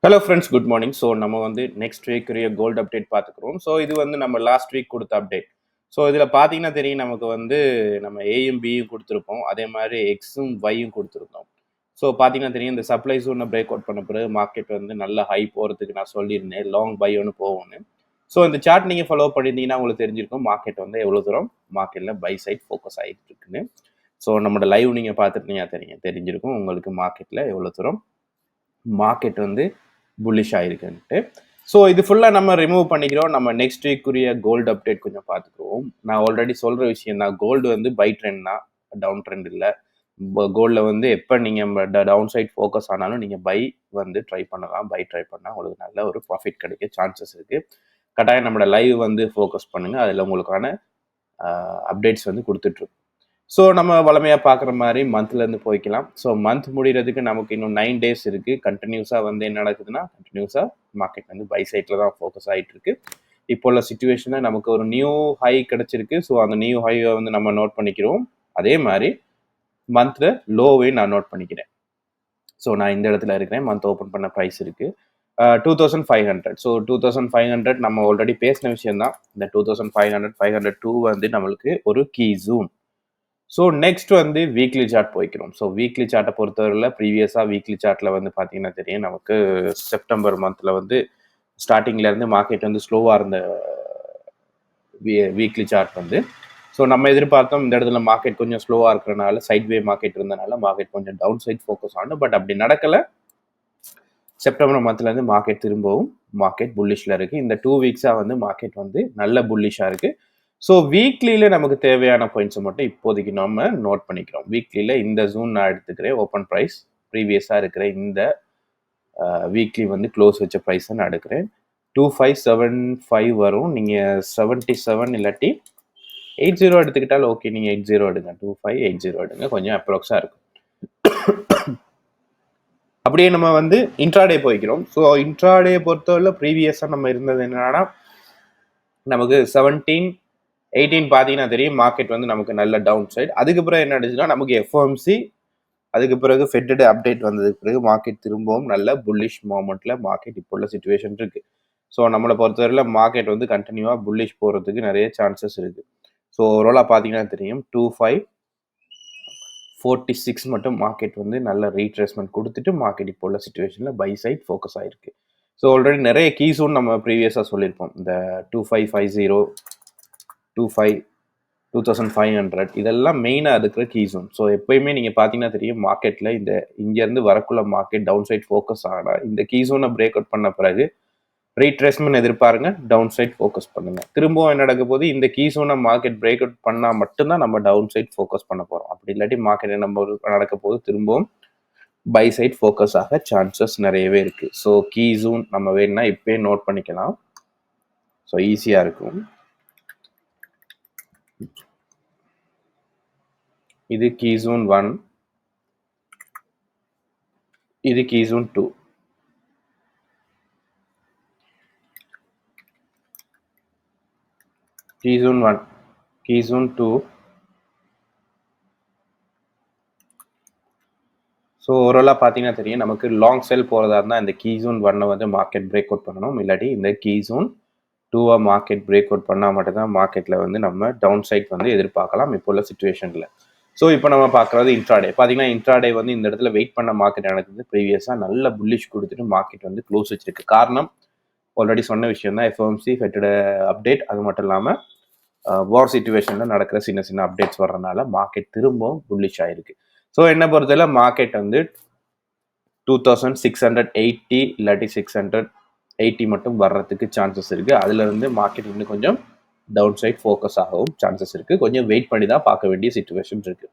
Hello friends, good morning. So நம்ம வந்து next வீக்குரிய gold update பார்த்துக்குறோம். ஸோ இது வந்து நம்ம லாஸ்ட் வீக் கொடுத்த அப்டேட். ஸோ இதில் பார்த்தீங்கன்னா தெரியும், நமக்கு வந்து நம்ம ஏயும் பியும் கொடுத்துருப்போம், அதே மாதிரி எக்ஸும் ஒய்யும் கொடுத்துருந்தோம். ஸோ பார்த்தீங்கன்னா தெரியும், இந்த சப்ளை ஜோனை பிரேக் அவுட் பண்ண பிறகு மார்க்கெட் வந்து நல்ல ஹை போகிறதுக்கு நான் சொல்லியிருந்தேன், லாங் பை ஒன்று போகும்னு. ஸோ இந்த சார்ட் நீங்கள் ஃபாலோ பண்ணியிருந்தீங்கன்னா உங்களுக்கு தெரிஞ்சிருக்கும் மார்க்கெட் வந்து எவ்வளோ தூரம் மார்க்கெட்டில் பை சைட் ஃபோக்கஸ் ஆகிட்டு இருக்குன்னு. ஸோ நம்மளோட லைவ் நீங்கள் பார்த்துருந்தீங்கன்னா தெரிஞ்சிருக்கும் உங்களுக்கு மார்க்கெட்டில் எவ்வளோ தூரம் மார்க்கெட் வந்து புல்லிஷ் ஆயிருக்குன்ட்டு. ஸோ இது ஃபுல்லாக நம்ம ரிமூவ் பண்ணிக்கிறோம். நம்ம நெக்ஸ்ட் வீக்குரிய கோல்டு அப்டேட் கொஞ்சம் பார்த்துக்குவோம். நான் ஆல்ரெடி சொல்கிற விஷயம் தான், கோல்டு வந்து பை ட்ரெண்ட் தான், டவுன் ட்ரெண்ட் இல்லை. கோல்டில் வந்து எப்போ நீங்கள் டவுன் சைட் ஃபோக்கஸ் ஆனாலும் நீங்கள் பை வந்து ட்ரை பண்ணலாம். பை ட்ரை பண்ணால் உங்களுக்கு நல்ல ஒரு ப்ராஃபிட் கிடைக்க சான்சஸ் இருக்குது. கட்டாயம் நம்மளோட லைவ் வந்து ஃபோக்கஸ் பண்ணுங்கள், அதில் உங்களுக்கான அப்டேட்ஸ் வந்து கொடுத்துட்ருக்கோம். ஸோ நம்ம வளமையாக பார்க்குற மாதிரி மந்த்லேருந்து போய்க்கலாம். ஸோ மந்த் முடிகிறதுக்கு நமக்கு இன்னும் 9 days இருக்குது. கண்டினியூஸாக வந்து என்ன நடக்குதுன்னா, கண்டினியூஸாக மார்க்கெட் வந்து பை சைட்டில் தான் ஃபோக்கஸ் ஆகிட்டு இருக்கு. இப்போ உள்ள சுச்சுவேஷனில் நமக்கு ஒரு நியூ ஹை கிடச்சிருக்கு. ஸோ அந்த நியூ ஹையை வந்து நம்ம நோட் பண்ணிக்கிறோம். அதே மாதிரி மந்தில் லோவையும் நான் நோட் பண்ணிக்கிறேன். ஸோ நான் இந்த இடத்துல இருக்கிறேன், மந்த் ஓப்பன் பண்ண ப்ரைஸ் இருக்குது 2500. ஸோ 2500 நம்ம ஆல்ரெடி பேசின விஷயம் தான். இந்த 2500 502 வந்து நம்மளுக்கு ஒரு கீ ஜூன். ஸோ நெக்ஸ்ட் வந்து வீக்லி சார்ட் போய்க்கிறோம். ஸோ வீக்லி சார்ட்டை பொறுத்தவரையில் ப்ரீவியஸாக வீக்லி சார்ட்டில் வந்து பார்த்தீங்கன்னா தெரியும், நமக்கு செப்டம்பர் மந்தில் வந்து ஸ்டார்டிங்லேருந்து மார்க்கெட் வந்து ஸ்லோவாக இருந்த வீக்லி சார்ட் வந்து. ஸோ நம்ம எதிர்பார்த்தோம் இந்த இடத்துல மார்க்கெட் கொஞ்சம் ஸ்லோவாக இருக்கிறனால, சைட்வே மார்க்கெட் இருந்தனால மார்க்கெட் கொஞ்சம் டவுன் சைட் ஃபோக்கஸ் ஆகணும். பட் அப்படி நடக்கலை. செப்டம்பர் மந்த்லேருந்து மார்க்கெட் திரும்பவும் மார்க்கெட் புல்லிஷில் இருக்குது. இந்த 2 வீக்ஸாக வந்து மார்க்கெட் வந்து நல்ல புல்லிஷாக இருக்குது. ஸோ வீக்லியில் நமக்கு தேவையான பாயிண்ட்ஸை மட்டும் இப்போதைக்கு நம்ம நோட் பண்ணிக்கிறோம். வீக்லியில் இந்த ஜூன் நான் எடுத்துக்கிறேன். ஓப்பன் ப்ரைஸ் ப்ரீவியஸாக இருக்கிற இந்த வீக்லி வந்து க்ளோஸ் வச்ச ப்ரைஸை நான் எடுக்கிறேன். 2575 வரும். நீங்கள் 77 இல்லாட்டி 80 எடுத்துக்கிட்டாலும் ஓகே. நீங்கள் 80 எடுங்க, 2580 எடுங்க, கொஞ்சம் அப்ராக்ஸாக இருக்கும். அப்படியே நம்ம வந்து இன்ட்ராடே போய்க்கிறோம். ஸோ இன்ட்ராடே பொறுத்தவரை ப்ரீவியஸாக நம்ம இருந்தது என்னன்னா, நமக்கு 17 18 பார்த்தீங்கன்னா தெரியும், மார்க்கெட் வந்து நமக்கு நல்ல டவுன் சைடு. அதுக்கு பிறகு என்ன ஆச்சுன்னா, நமக்கு எஃப்ஓஎம்சி, அதுக்கு பிறகு ஃபெட்டட் அப்டேட் வந்ததுக்கு பிறகு மார்க்கெட் திரும்பவும் நல்ல புல்லிஷ் மூமெண்ட்ல மார்க்கெட் இப்போ உள்ள சிச்சுவேஷன் இருக்கு. ஸோ நம்மளை பொறுத்தவரையில் மார்க்கெட் வந்து கண்டினியூவாக புல்லிஷ் போகிறதுக்கு நிறைய சான்சஸ் இருக்கு. ஸோ ஓவராலாக பார்த்தீங்கன்னா தெரியும், 2546 மட்டும் மார்க்கெட் வந்து நல்ல ரீட்ரேஸ்மெண்ட் கொடுத்துட்டு மார்க்கெட் இப்போ உள்ள சிச்சுவேஷனில் பை சைட் ஃபோக்கஸ் ஆயிருக்கு. ஸோ ஆல்ரெடி நிறைய கீஸும் நம்ம ப்ரீவியஸாக சொல்லியிருப்போம். இந்த 2550, 2500 இதெல்லாம் மெயினாக இருக்கிற கீ ஜோன். ஸோ எப்பயுமே நீங்கள் பார்த்தீங்கன்னா தெரியும், மார்க்கெட்டில் இந்த இங்கேருந்து வரக்குள்ள மார்க்கெட் டவுன் சைட் ஃபோக்கஸ் ஆனால் இந்த கீ ஜோனை பிரேக் அவுட் பண்ண பிறகு ரீட்ரேஸ்மெண்ட் எதிர்பாருங்க, டவுன் சைட் ஃபோக்கஸ் பண்ணுங்க. திரும்பவும் என்ன நடக்க போது, இந்த கீ ஜோனை மார்க்கெட் பிரேக் அவுட் பண்ணால் மட்டும்தான் நம்ம டவுன் சைட் ஃபோக்கஸ் பண்ண போகிறோம். அப்படி இல்லாட்டி மார்க்கெட் என்ன நடக்க போது, திரும்பவும் பை சைட் ஃபோக்கஸ் ஆக சான்சஸ் நிறையவே இருக்குது. ஸோ கீ ஜோன் நம்ம வேணும்னா இப்போயே நோட் பண்ணிக்கலாம். ஸோ ஈஸியாக இருக்கும். இது கீ ஜோன் 1, இது key zone 2. Key zone 1, key zone 2. So ஓவராலாக பார்த்தீங்கன்னா தெரியும், நமக்கு லாங் செல் போகிறதா இருந்தால் இந்த கீ ஜோன் 1 வந்து மார்க்கெட் பிரேக் அவுட் பண்ணணும். இல்லாட்டி இந்த key zone 2 market break out பண்ணால் மட்டும்தான் மார்க்கெட்டில் வந்து நம்ம டவுன் சைட் வந்து எதிர்பார்க்கலாம் இப்போ உள்ள சிச்சுவேஷனில். ஸோ இப்போ நம்ம பார்க்குறது இன்ட்ராடே. பார்த்தீங்கன்னா இன்ட்ராடே வந்து இந்த இடத்துல வெயிட் பண்ண மார்க்கெட் நடக்குது. ப்ரீவியஸாக நல்ல புல்லிஷ் கொடுத்துட்டு மார்க்கெட் வந்து க்ளோஸ் வச்சிருக்கு. காரணம் ஆல்ரெடி சொன்ன விஷயம் தான், எஃப்ஓஎம்சி ஃபெட்டோட அப்டேட். அது மட்டும் இல்லாமல் வார் சிச்சுவேஷனில் நடக்கிற சின்ன சின்ன அப்டேட்ஸ் வர்றதுனால மார்க்கெட் திரும்பவும் புல்லிஷ் ஆகிருக்கு. ஸோ என்ன பொறுத்தவரை மார்க்கெட் வந்து 2680 இல்லாட்டி 680 மட்டும் வர்றதுக்கு சான்சஸ் இருக்குது. அதுலேருந்து மார்க்கெட் இன்னும் கொஞ்சம் டவுன் சைட் ஃபோக்கஸ் ஆகவும் சான்சஸ் இருக்குது. கொஞ்சம் வெயிட் பண்ணி தான் பார்க்க வேண்டிய சிச்சுவேஷன் இருக்குது.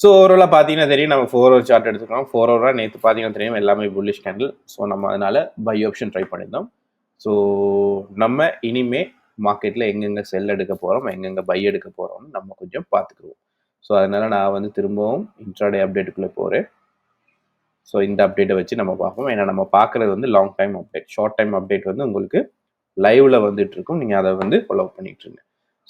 ஸோ ஓவராலாக பார்த்தீங்கன்னா தெரியும், நம்ம 4 hour சார்ட் எடுத்துக்கலாம். 4 hour நேற்று பார்த்தீங்கன்னா தெரியும் எல்லாமே புல்லிஷ் கேண்டில். ஸோ நம்ம அதனால் பை ஆப்ஷன் ட்ரை பண்ணியிருந்தோம். ஸோ நம்ம இனிமே மார்க்கெட்டில் எங்கெங்கே செல் எடுக்க போகிறோம், எங்கெங்கே பை எடுக்க போகிறோம்னு நம்ம கொஞ்சம் பார்த்துக்குருவோம். ஸோ அதனால் நான் வந்து திரும்பவும் இன்ட்ராடே அப்டேட்டுக்குள்ளே போகிறேன். ஸோ இந்த அப்டேட்டை வச்சு நம்ம பார்ப்போம். ஏன்னா நம்ம பார்க்குறது வந்து long time update. Short time update வந்து உங்களுக்கு லைவ்ல வந்துட்டு இருக்கும். நீங்கள் அதை வந்து ஃபாலோ பண்ணிட்டு இருங்க.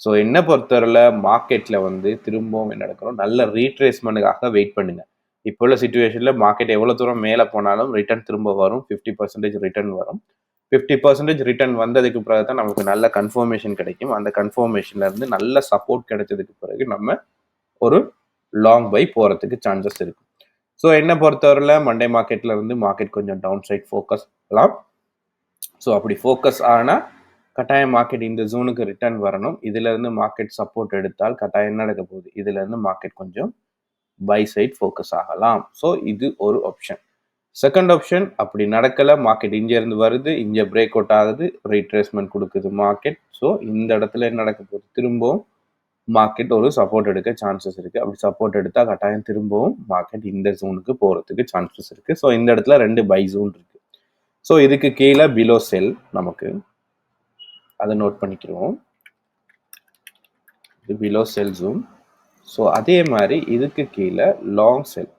ஸோ என்ன பொறுத்தவரையில் மார்க்கெட்டில் வந்து திரும்பவும் என்ன நடக்கிறோம், நல்ல ரீட்ரேஸ்மெண்ட்டுக்காக வெயிட் பண்ணுங்க. இப்போ உள்ள சிச்சுவேஷனில் மார்க்கெட் எவ்வளோ தூரம் மேலே போனாலும் ரிட்டர்ன் திரும்ப வரும், 50% ரிட்டர்ன் வரும். 50% ரிட்டர்ன் வந்ததுக்கு பிறகு தான் நமக்கு நல்ல கன்ஃபர்மேஷன் கிடைக்கும். அந்த கன்ஃபர்மேஷன்ல இருந்து நல்ல சப்போர்ட் கிடைச்சதுக்கு பிறகு நம்ம ஒரு லாங் பை போகிறதுக்கு சான்சஸ் இருக்கு. ஸோ என்னை பொறுத்தவரையில் மண்டே மார்க்கெட்டில் இருந்து மார்க்கெட் கொஞ்சம் டவுன் சைட் ஃபோக்கஸ் ஆகலாம். ஸோ அப்படி ஃபோக்கஸ் ஆனால் கட்டாயம் மார்க்கெட் இந்த ஜோனுக்கு ரிட்டர்ன் வரணும். இதுலேருந்து மார்க்கெட் சப்போர்ட் எடுத்தால் கட்டாயம் நடக்க போகுது. இதுலேருந்து மார்க்கெட் கொஞ்சம் பை சைட் ஃபோக்கஸ் ஆகலாம். ஸோ இது ஒரு ஆப்ஷன். செகண்ட் ஆப்ஷன் அப்படி நடக்கலை, மார்க்கெட் இங்கேருந்து வருது, இங்கே பிரேக் அவுட் ஆகுது, ரீட்ரேஸ்மெண்ட் கொடுக்குது மார்க்கெட். ஸோ இந்த இடத்துல என்ன நடக்க போகுது, திரும்பவும் மார்க்கெட் ஒரு சப்போர்ட் எடுக்க சான்சஸ் இருக்குது. அப்படி சப்போர்ட் எடுத்தால் கட்டாயம் திரும்பவும் மார்க்கெட் இந்த ஜோனுக்கு போகிறதுக்கு சான்சஸ் இருக்குது. ஸோ இந்த இடத்துல 2 பை ஜோன் இருக்குது. ஸோ இதுக்கு கீழே பிலோ செல் நமக்கு அதை நோட் பண்ணிக்கிறோம். இது பிலோ செல் ஜோன். ஸோ அதே மாதிரி இதுக்கு கீழே லாங் செல்.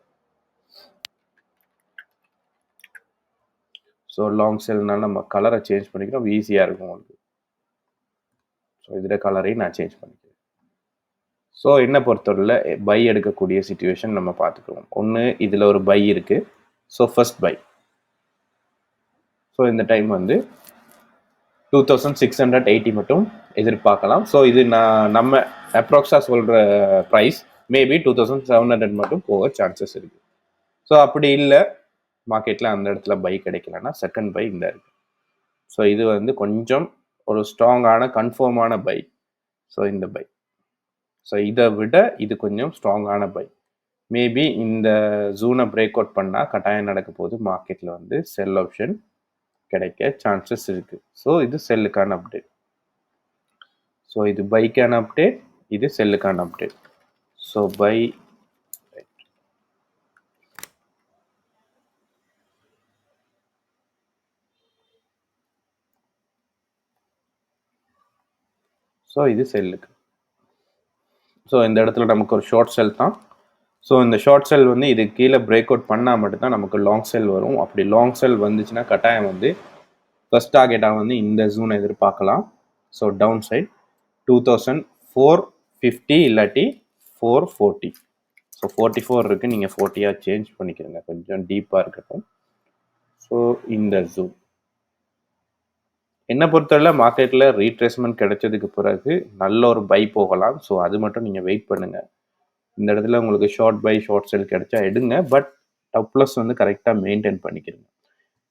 ஸோ லாங் செல்னால நம்ம கலரை சேஞ்ச் பண்ணிக்கிறோம், ஈஸியாக இருக்கும் உங்களுக்கு. ஸோ இதில் கலரையும் நான் சேஞ்ச் பண்ணிக்கிறேன். ஸோ என்ன பொறுத்தவரையில் பை எடுக்கக்கூடிய சிச்சுவேஷன் நம்ம பார்த்துக்குவோம். ஒன்று இதில் ஒரு பை இருக்குது. So first buy. ஸோ இந்த டைம் வந்து 2680 மட்டும் எதிர்பார்க்கலாம். ஸோ இது நம்ம அப்ராக்ஸாக சொல்கிற ப்ரைஸ் மேபி 2700 மட்டும் போக சான்சஸ் இருக்குது. ஸோ அப்படி இல்லை மார்க்கெட்டில் அந்த இடத்துல பை கிடைக்கலன்னா செகண்ட் பை இந்த இருக்கு. ஸோ இது வந்து கொஞ்சம் ஒரு ஸ்ட்ராங்கான கன்ஃபார்மான பை. ஸோ இந்த பை. ஸோ இதை விட இது கொஞ்சம் ஸ்ட்ராங்கான பை. மேபி இந்த ஜூனை பிரேக் அவுட் பண்ணால் கட்டாயம் நடக்க போது மார்க்கெட்டில் வந்து செல் ஆப்ஷன் கிடைக்க சான்சஸ் இருக்குது. ஸோ இது செல்லுக்கான அப்டேட். ஸோ இது பைக்கான அப்டேட், இது செல்லுக்கான அப்டேட். So buy. ஸோ இது செல்லுக்கு. ஸோ இந்த இடத்துல நமக்கு ஒரு ஷார்ட் செல் தான். ஸோ இந்த ஷார்ட் செல் வந்து இது கீழே பிரேக் அவுட் பண்ணால் மட்டும்தான் நமக்கு லாங் செல் வரும். அப்படி லாங் செல் வந்துச்சுன்னா கட்டாயம் வந்து ஃபர்ஸ்ட் டார்கெட்டாக வந்து இந்த ஜூனை எதிர்பார்க்கலாம். ஸோ டவுன் சைட் 2450 இல்லாட்டி 440. ஸோ 44 இருக்குது, நீங்கள் 40 சேஞ்ச் பண்ணிக்கிறீங்க, கொஞ்சம் டீப்பாக இருக்கட்டும். ஸோ இந்த ஜூன் என்னை பொறுத்தவரை மார்க்கெட்டில் ரீட்ரேஸ்மெண்ட் கிடைச்சதுக்கு பிறகு நல்ல ஒரு பை போகலாம். ஸோ அது மட்டும் நீங்கள் வெயிட் பண்ணுங்கள். இந்த இடத்துல உங்களுக்கு ஷார்ட் பை ஷார்ட் செல் கிடைச்சா எடுங்க. பட் ப்ளஸ் வந்து கரெக்டாக மெயின்டைன் பண்ணிக்கிறீங்க.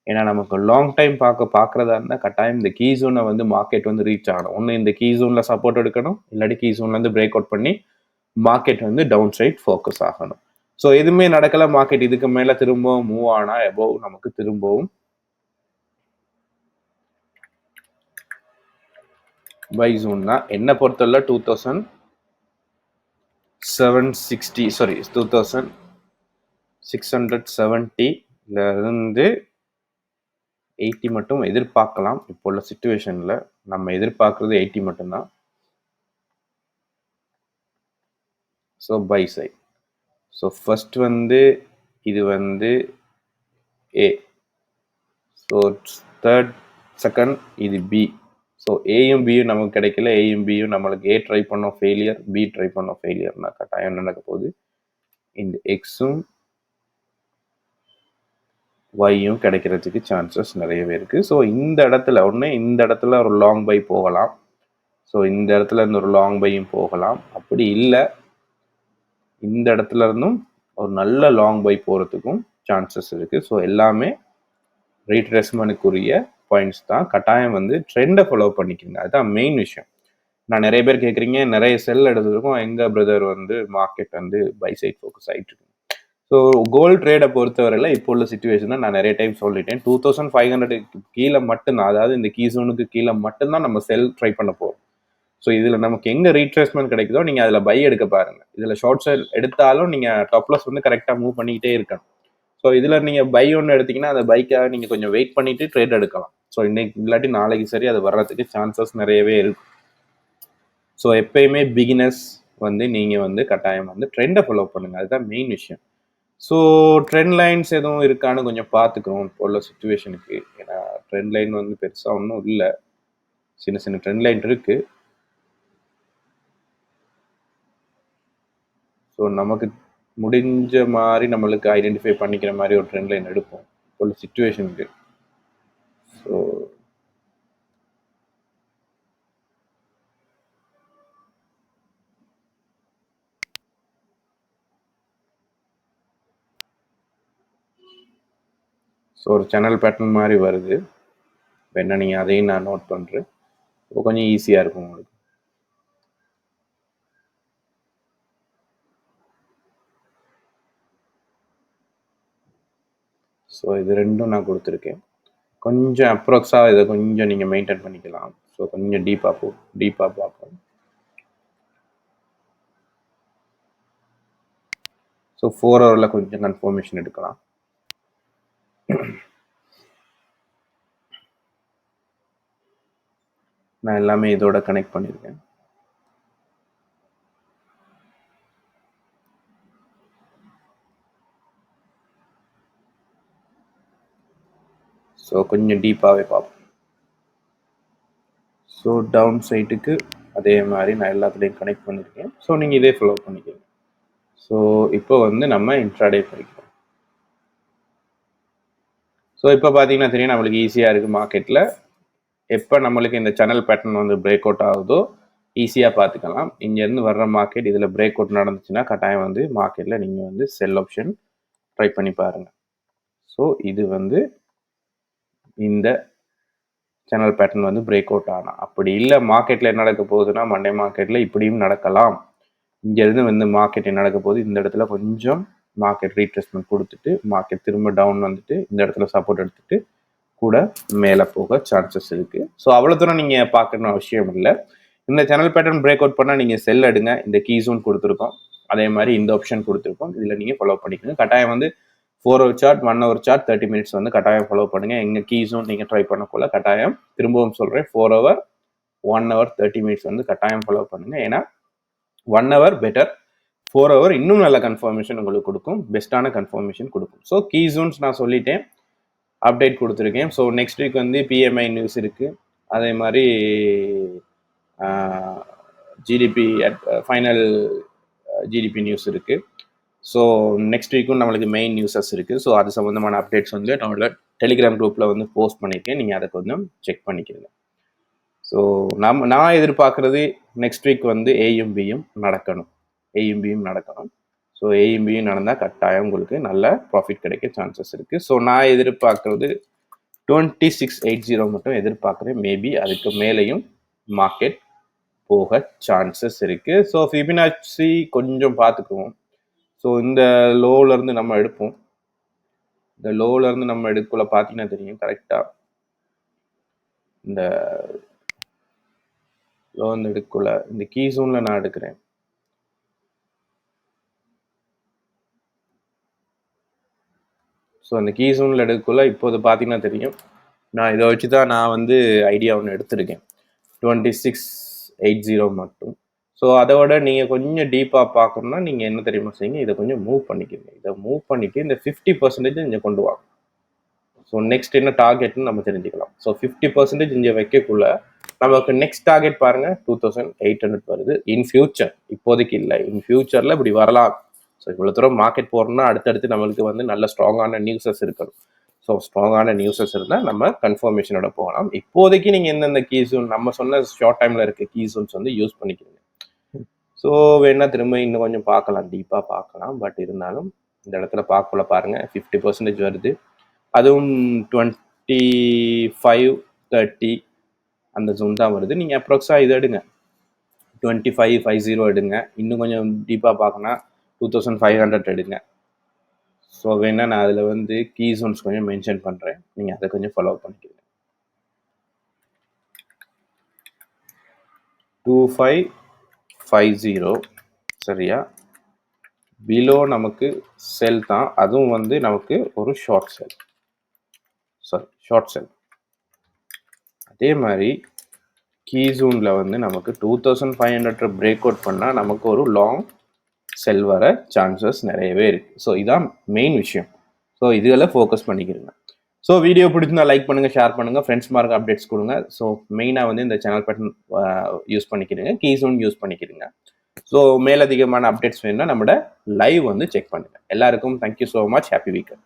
ஏன்னா நமக்கு லாங் டைம் பார்க்குறதா இருந்தால் கட்டாயம் இந்த கீ ஜோனை வந்து மார்க்கெட் வந்து ரீச் ஆகணும். ஒன்று இந்த கீ ஜோனில் சப்போர்ட் எடுக்கணும், இல்லாட்டி கீ ஜோன்லேருந்து பிரேக் அவுட் பண்ணி மார்க்கெட் வந்து டவுன் சைட் ஃபோக்கஸ் ஆகணும். ஸோ எதுவுமே நடக்கலை, மார்க்கெட் இதுக்கு மேலே திரும்பவும் மூவ் ஆனால் எபோவ் நமக்கு திரும்பவும் பை ஜோன் தான். என்னை பொறுத்தவரை 2670 இருந்து 80 மட்டும் எதிர்பார்க்கலாம். இப்போ உள்ள சிச்சுவேஷனில் நம்ம எதிர்பார்க்குறது 80 மட்டும்தான். So buy side. So first வந்து இது வந்து ஏ. ஸோ தேர்ட் செகண்ட் இது பி. ஸோ ஏயும் பியும் நமக்கு கிடைக்கல, ஏயும் பியும் நம்மளுக்கு ஏ ட்ரை பண்ணோம் ஃபெயிலியர், பி ட்ரை பண்ணோம் ஃபெயிலியர்னா கட்டாயம் நடக்க போகுது இந்த எக்ஸும் ஒய்யும் கிடைக்கிறதுக்கு சான்சஸ் நிறையவே இருக்குது. ஸோ இந்த இடத்துல ஒன்று இந்த இடத்துல ஒரு லாங் பை போகலாம். ஸோ இந்த இடத்துல இருந்து ஒரு லாங் பையும் போகலாம். அப்படி இல்லை இந்த இடத்துல இருந்தும் ஒரு நல்ல லாங் பை போகிறதுக்கும் சான்சஸ் இருக்குது. ஸோ எல்லாமே ரீட்ரேஸ்மெண்ட்டுக்குரிய பாயிண்ட்ஸ் தான். கட்டாயம் வந்து ட்ரெண்டை ஃபாலோ பண்ணிக்கோங்க, அதுதான் மெயின் விஷயம். நான் நிறைய பேர் கேட்குறீங்க நிறைய செல் எடுத்துருக்கோம், எங்கள் பிரதர் வந்து மார்க்கெட் வந்து பை சைட் ஃபோக்கஸ் ஆகிட்டு இருக்கு. ஸோ கோல்டு ட்ரேடை பொறுத்தவரையில் இப்போ உள்ள சுச்சுவேஷனை நான் நிறைய டைம் சொல்லிட்டேன். 2500 கீழே மட்டும்தான், அதாவது இந்த கீ ஜோனுக்கு கீழே மட்டும்தான் நம்ம செல் ட்ரை பண்ண போகிறோம். ஸோ இதில் நமக்கு எங்கே ரீட்ரேஸ்மெண்ட் கிடைக்குதோ நீங்கள் அதில் பை எடுக்க பாருங்கள். இதில் ஷார்ட் செல் எடுத்தாலும் நீங்கள் டாப்லஸ் வந்து கரெக்டாக மூவ் பண்ணிக்கிட்டே இருக்கணும். ஸோ இதில் நீங்கள் பை ஒன்று எடுத்தீங்கன்னா அந்த பைக்காக நீங்கள் கொஞ்சம் வெயிட் பண்ணிவிட்டு ட்ரேட் எடுக்கலாம். ஸோ இன்னைக்கு இல்லாட்டி நாளைக்கு சரி அது வர்றதுக்கு சான்சஸ் நிறையவே இருக்கும். ஸோ எப்பயுமே பிகினர்ஸ் வந்து நீங்கள் வந்து கட்டாயம் வந்து ட்ரெண்டை ஃபாலோ பண்ணுங்கள், அதுதான் மெயின் விஷயம். ஸோ ட்ரெண்ட் லைன்ஸ் எதுவும் இருக்கான்னு கொஞ்சம் பார்த்துக்கிறோம் இப்போ உள்ள சுச்சுவேஷனுக்கு. ஏன்னா ட்ரெண்ட் லைன் வந்து பெருசாக ஒன்றும் இல்லை, சின்ன சின்ன ட்ரெண்ட் லைன் இருக்குது. ஸோ நமக்கு முடிஞ்ச மாதிரி நம்மளுக்கு ஐடென்டிஃபை பண்ணிக்கிற மாதிரி ஒரு ட்ரெண்ட் லைன் எடுப்போம் ஒரு சிச்சுவேஷனுக்கு. ஸோ ஒரு சேனல் பேட்டர்ன் மாதிரி வருது. வேணா நீங்கள் அதையும் நான் நோட் பண்ணுறேன். கொஞ்சம் ஈஸியாக இருக்கும் உங்களுக்கு. ஸோ இது ரெண்டும் நான் கொடுத்துருக்கேன். கொஞ்சம் அப்ராக்ஸாக இதை கொஞ்சம் நீங்கள் மெயின்டைன் பண்ணிக்கலாம். ஸோ கொஞ்சம் டீப்பாக பார்ப்போம். ஸோ 4 ஹவரில் கொஞ்சம் கன்ஃபர்மேஷன் எடுக்கலாம். நான் எல்லாமே இதோட கனெக்ட் பண்ணியிருக்கேன். ஸோ கொஞ்சம் டீப்பாகவே பார்ப்போம். ஸோ டவுன் சைட்டுக்கு அதே மாதிரி நான் எல்லாத்துலேயும் கனெக்ட் பண்ணியிருக்கேன். ஸோ நீங்கள் இதே ஃபாலோ பண்ணிக்கோங்க. ஸோ இப்போ வந்து நம்ம இன்ட்ராடே பண்ணிக்கலாம். ஸோ இப்போ பார்த்தீங்கன்னா தெரியும் நம்மளுக்கு ஈஸியாக இருக்குது. மார்க்கெட்டில் எப்போ நம்மளுக்கு இந்த சேனல் பேட்டர்ன் வந்து பிரேக் அவுட் ஆகுதோ ஈஸியாக பார்த்துக்கலாம். இங்கேருந்து வர்ற மார்க்கெட் இதில் பிரேக் அவுட் நடந்துச்சுன்னா கட்டாயம் வந்து மார்க்கெட்டில் நீங்கள் வந்து செல் ஆப்ஷன் ட்ரை பண்ணி பாருங்கள். ஸோ இது வந்து இந்த சேனல் பேட்டர்ன் வந்து பிரேக் அவுட் ஆனால், அப்படி இல்லை மார்க்கெட்டில் என்ன நடக்க போகுதுன்னா மண்டே மார்க்கெட்டில் இப்படியும் நடக்கலாம். இங்கேருந்து வந்து மார்க்கெட் என்ன நடக்க போகுது, இந்த இடத்துல கொஞ்சம் மார்க்கெட் ரீட்ரெஸ்மெண்ட் கொடுத்துட்டு மார்க்கெட் திரும்ப டவுன் வந்துட்டு இந்த இடத்துல சப்போர்ட் எடுத்துட்டு கூட மேலே போக சான்சஸ் இருக்குது. ஸோ அவ்வளோ தூரம் நீங்கள் பார்க்கணும் அவசியம் இல்லை. இந்த சேனல் பேட்டர்ன் பிரேக் அவுட் பண்ணால் நீங்கள் செல் எடுங்க. இந்த கீ ஜோன் கொடுத்துருக்கோம், அதே மாதிரி இந்த ஆப்ஷன் கொடுத்துருக்கோம். இதில் நீங்கள் ஃபாலோ பண்ணிக்கோங்க. கட்டாயம் வந்து 4 hour chart, 1 hour chart, 30 minutes வந்து கட்டாயம் ஃபாலோ பண்ணுங்க. எங்கள் கீ ஜோன் நீங்கள் ட்ரை பண்ணக்குள்ள கட்டாயம் திரும்பவும் சொல்கிறேன், 4 ஹவர், 1 ஹவர், 30 மினிட்ஸ் வந்து கட்டாயம் ஃபாலோ பண்ணுங்க. ஏன்னா 1 ஹவர் பெட்டர், 4 ஹவர் இன்னும் நல்ல கன்ஃபர்மேஷன் உங்களுக்கு கொடுக்கும், பெஸ்ட்டான கன்ஃபர்மேஷன் கொடுக்கும். ஸோ கீ ஜோன்ஸ் நான் சொல்லிட்டேன், அப்டேட் கொடுத்துருக்கேன். ஸோ நெக்ஸ்ட் வீக் வந்து பிஎம்ஐ நியூஸ் இருக்குது, அதே மாதிரி ஜிடிபி ஃபைனல் ஜிடிபி நியூஸ் இருக்குது. ஸோ நெக்ஸ்ட் வீக்கும் நம்மளுக்கு மெயின் நியூஸஸ் இருக்குது. ஸோ அது சம்மந்தமான அப்டேட்ஸ் வந்து நம்மளோட டெலிகிராம் குரூப்பில் வந்து போஸ்ட் பண்ணியிருக்கேன், நீங்கள் அதை கொஞ்சம் செக் பண்ணிக்கிறீங்க. ஸோ நான் எதிர்பார்க்குறது நெக்ஸ்ட் வீக் வந்து ஏஎம்பியும் நடக்கணும். ஸோ ஏஎம்பியும் நடந்தால் கட்டாயம் உங்களுக்கு நல்ல ப்ராஃபிட் கிடைக்க சான்சஸ் இருக்குது. ஸோ நான் எதிர்பார்க்குறது 2680 மட்டும் எதிர்பார்க்குறேன். மேபி அதுக்கு மேலேயும் மார்க்கெட் போக சான்சஸ் இருக்குது. ஸோ ஃபிபனாச்சி கொஞ்சம் பார்த்துக்குவோம். ஸோ இந்த லோவிலேருந்து நம்ம எடுப்போம். இந்த லோவிலேருந்து நம்ம எடுக்கக்குள்ள பார்த்தீங்கன்னா தெரியும் கரெக்டாக இந்த லோ வந்து எடுக்கக்குள்ள இந்த கீ ஜோனில் நான் எடுக்கிறேன். ஸோ அந்த கீ ஜோனில் எடுக்கக்குள்ள இப்போது பார்த்தீங்கன்னா தெரியும், நான் இதை வச்சு தான் நான் வந்து ஐடியா ஒன்று எடுத்திருக்கேன், 2680 மட்டும். ஸோ அதோட நீங்கள் கொஞ்சம் டீப்பாக பார்க்கணுன்னா நீங்கள் என்ன தெரியுமா செய்யுங்க, இதை கொஞ்சம் மூவ் பண்ணிக்கோங்க. இதை மூவ் பண்ணிவிட்டு இந்த 50% இங்கே கொண்டு வாங்க. ஸோ நெக்ஸ்ட் என்ன டார்கெட்னு நம்ம தெரிஞ்சுக்கலாம். ஸோ 50% இங்கே வைக்கக்குள்ள நமக்கு நெக்ஸ்ட் டார்கெட் பாருங்கள் 2800 வருது. இன் ஃபியூச்சர், இப்போதைக்கு இல்லை, இன் ஃபியூச்சரில் இப்படி வரலாம். ஸோ இவ்வளோ தூரம் மார்க்கெட் போகிறோம்னா அடுத்தடுத்து நம்மளுக்கு வந்து நல்ல ஸ்ட்ராங்கான நியூஸஸ் இருக்கணும். ஸோ ஸ்ட்ராங்கான நியூஸஸ் இருந்தால் நம்ம கன்ஃபர்மேஷனோட போகலாம். இப்போதைக்கு நீங்கள் எந்தெந்த கீ ஜோன் நம்ம சொன்ன ஷார்ட் டைமில் இருக்க கீ ஜோன்ஸ் வந்து யூஸ் பண்ணிக்கிறீங்க. ஸோ வேணா திரும்ப இன்னும் கொஞ்சம் பார்க்கலாம், டீப்பாக பார்க்கலாம். பட் இருந்தாலும் இந்த இடத்துல பார்க்கக்குள்ள பாருங்கள் 50% வருது. அதுவும் 2530 அந்த ஜோன் தான் வருது. நீங்கள் அப்ராக்ஸாக இது எடுங்க, 2550 எடுங்க. இன்னும் கொஞ்சம் டீப்பாக பார்க்கணும் 2500 எடுங்க. ஸோ வேணா நான் அதில் வந்து கீ ஜோன்ஸ் கொஞ்சம் மென்ஷன் பண்ணுறேன், நீங்கள் அதை கொஞ்சம் ஃபாலோ பண்ணிக்கிறீங்க. 2550 சரியா, பிலோ நமக்கு செல் தான், அதுவும் வந்து நமக்கு ஒரு ஷார்ட் செல். அதே மாதிரி கீ ஜோனில் வந்து நமக்கு 2500 பிரேக் அவுட் பண்ணால் நமக்கு ஒரு லாங் செல் வர சான்சஸ் நிறையவே இருக்குது. ஸோ இதான் மெயின் விஷயம். ஸோ இதுகளை ஃபோக்கஸ் பண்ணிக்கிறீங்க. ஸோ வீடியோ பிடிச்சிருந்தா லைக் பண்ணுங்கள், ஷேர் பண்ணுங்கள், ஃப்ரெண்ட்ஸ் மார்க் அப்டேட்ஸ் கொடுங்க. ஸோ மெயினாக வந்து இந்த சேனல் பேட்டர்ன் யூஸ் பண்ணிக்கிறீங்க, கீ ஜோன் யூஸ் பண்ணிக்கிறீங்க. ஸோ மேலதிகமான அப்டேட்ஸ் வேணும்னா நம்மளோட லைவ் வந்து செக் பண்ணுங்க. எல்லாருக்கும் thank you so much. Happy weekend.